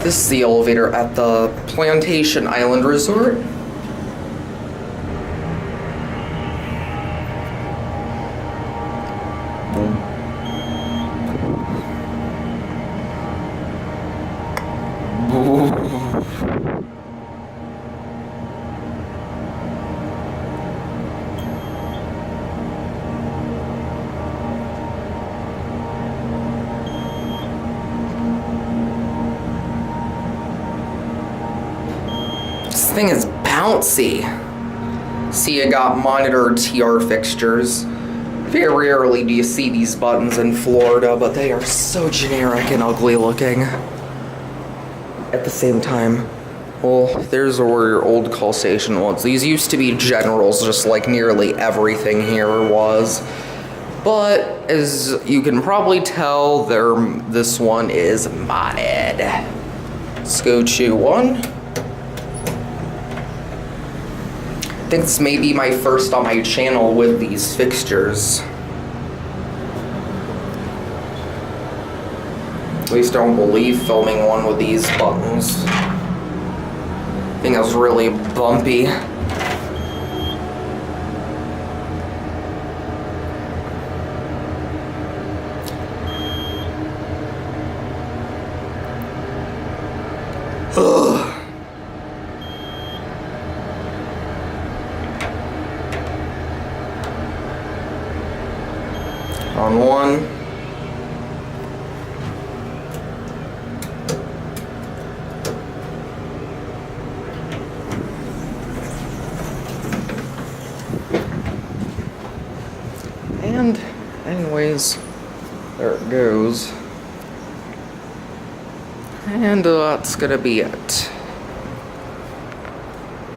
This is the elevator at the Plantation Island Resort. This thing is bouncy. See, I got Monitor TR Fixtures. Very rarely do you see these buttons in Florida, but they are so generic and ugly looking. At the same time, well, there's where your old call station was. These used to be generals, just like nearly everything here was. But as you can probably tell, this one is modded. Let's go to one. I think this may be my first on my channel with these fixtures. At least I don't believe filming one with these buttons. I think it was really bumpy. Ugh. On one. And anyways, there it goes. And that's gonna be it.